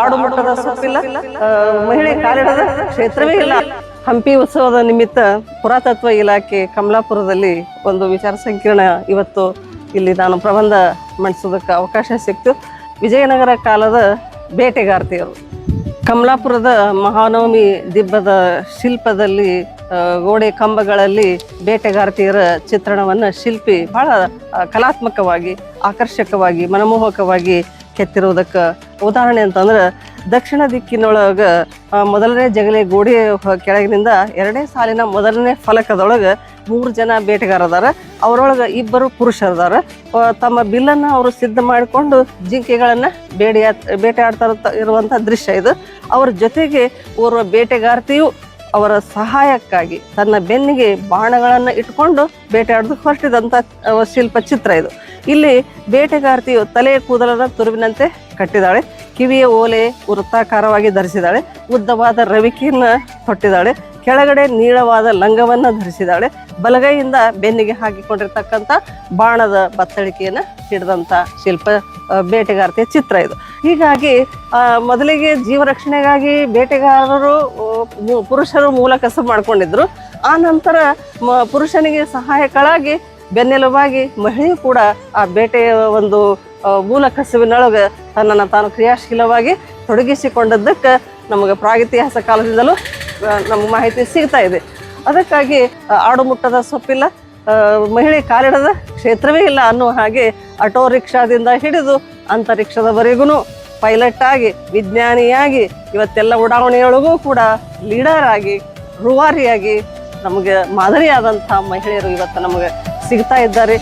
ಆಡುಮುಟ್ಟದ ಸೊಪ್ಪಿಲ್ಲ, ಮಹಿಳೆ ಕಾಲಿಡದ ಕ್ಷೇತ್ರವೇ ಇಲ್ಲ. ಹಂಪಿ ಉತ್ಸವದ ನಿಮಿತ್ತ ಪುರಾತತ್ವ ಇಲಾಖೆ ಕಮಲಾಪುರದಲ್ಲಿ ಒಂದು ವಿಚಾರ ಸಂಕಿರಣ ಇವತ್ತು ಇಲ್ಲಿ ನಾನು ಪ್ರಬಂಧ ಮಂಡಿಸೋದಕ್ಕೆ ಅವಕಾಶ ಸಿಕ್ತು. ವಿಜಯನಗರ ಕಾಲದ ಬೇಟೆಗಾರ್ತಿಯರು ಕಮಲಾಪುರದ ಮಹಾನವಮಿ ದಿಬ್ಬದ ಶಿಲ್ಪದಲ್ಲಿ ಗೋಡೆ ಕಂಬಗಳಲ್ಲಿ ಬೇಟೆಗಾರ್ತಿಯರ ಚಿತ್ರಣವನ್ನು ಶಿಲ್ಪಿ ಬಹಳ ಕಲಾತ್ಮಕವಾಗಿ, ಆಕರ್ಷಕವಾಗಿ, ಮನಮೋಹಕವಾಗಿ ಕೆತ್ತಿರುವುದಕ್ಕೆ ಉದಾಹರಣೆ ಅಂತಂದ್ರೆ ದಕ್ಷಿಣ ದಿಕ್ಕಿನೊಳಗೆ ಮೊದಲನೇ ಜಗಲಿ ಗೋಡೆ ಕೆಳಗಿನಿಂದ ಎರಡನೇ ಸಾಲಿನ ಮೊದಲನೇ ಫಲಕದೊಳಗೆ 3 ಜನ ಬೇಟೆಗಾರದಾರ. ಅವರೊಳಗೆ 2 ಪುರುಷರದಾರ. ತಮ್ಮ ಬಿಲ್ಲನ್ನು ಅವರು ಸಿದ್ಧ ಮಾಡಿಕೊಂಡು ಜಿಂಕೆಗಳನ್ನು ಬೇಟೆಯಾಡ್ತಾ ಇರುವಂಥ ದೃಶ್ಯ ಇದು. ಅವರ ಜೊತೆಗೆ ಓರ್ವ ಬೇಟೆಗಾರ್ತಿಯು ಅವರ ಸಹಾಯಕ್ಕಾಗಿ ತನ್ನ ಬೆನ್ನಿಗೆ ಬಾಣಗಳನ್ನು ಇಟ್ಕೊಂಡು ಬೇಟೆಯಾಡೋದಕ್ಕೆ ಹೊರಟಿದಂಥ ಶಿಲ್ಪ ಚಿತ್ರ ಇದು. ಇಲ್ಲಿ ಬೇಟೆಗಾರ್ತಿಯು ತಲೆಯ ಕೂದಲನ್ನು ತುರುವಿನಂತೆ ಕಟ್ಟಿದಾಳೆ, ಕಿವಿಯ ಓಲೆ ವೃತ್ತಾಕಾರವಾಗಿ ಧರಿಸಿದಾಳೆ, ಉದ್ದವಾದ ರವಿಕೆಯನ್ನು ತೊಟ್ಟಿದ್ದಾಳೆ, ಕೆಳಗಡೆ ನೀಳವಾದ ಲಂಗವನ್ನು ಧರಿಸಿದಾಳೆ, ಬಲಗೈಯಿಂದ ಬೆನ್ನಿಗೆ ಹಾಕಿಕೊಂಡಿರ್ತಕ್ಕಂಥ ಬಾಣದ ಬತ್ತಳಿಕೆಯನ್ನು ಹಿಡಿದಂಥ ಶಿಲ್ಪ ಬೇಟೆಗಾರ್ತಿಯ ಚಿತ್ರ ಇದು. ಹೀಗಾಗಿ ಮೊದಲಿಗೆ ಜೀವರಕ್ಷಣೆಗಾಗಿ ಬೇಟೆಗಾರರು ಪುರುಷರು ಮೂಲ ಕಸಬು ಮಾಡ್ಕೊಂಡಿದ್ರು. ಆ ನಂತರ ಪುರುಷನಿಗೆ ಸಹಾಯಕಳಾಗಿ ಬೆನ್ನೆಲುಬಾಗಿ ಮಹಿಳೆಯು ಕೂಡ ಆ ಬೇಟೆಯ ಒಂದು ಮೂಲ ಕಸುವಿನೊಳಗೆ ತನ್ನನ್ನು ತಾನು ಕ್ರಿಯಾಶೀಲವಾಗಿ ತೊಡಗಿಸಿಕೊಂಡದ್ದಕ್ಕೆ ನಮಗೆ ಪ್ರಾಗಿತಿಹಾಸ ಕಾಲದಿಂದಲೂ ನಮಗೆ ಮಾಹಿತಿ ಸಿಗ್ತಾ ಇದೆ. ಅದಕ್ಕಾಗಿ ಆಡುಮುಟ್ಟದ ಸೊಪ್ಪಿಲ್ಲ, ಮಹಿಳೆ ಕಾಲಿಡದ ಕ್ಷೇತ್ರವೇ ಇಲ್ಲ ಅನ್ನೋ ಹಾಗೆ ಆಟೋ ರಿಕ್ಷಾದಿಂದ ಹಿಡಿದು ಅಂತರಿಕ್ಷದವರೆಗೂ ಪೈಲಟ್ ಆಗಿ, ವಿಜ್ಞಾನಿಯಾಗಿ, ಇವತ್ತೆಲ್ಲ ಉಡಾವಣೆಯೊಳಗೂ ಕೂಡ ಲೀಡರ್ ಆಗಿ, ರೂವಾರಿಯಾಗಿ ನಮಗೆ ಮಾದರಿಯಾದಂಥ ಮಹಿಳೆಯರು ಇವತ್ತು ನಮಗೆ ಸಿಗ್ತಾ ಇದ್ದಾರೆ.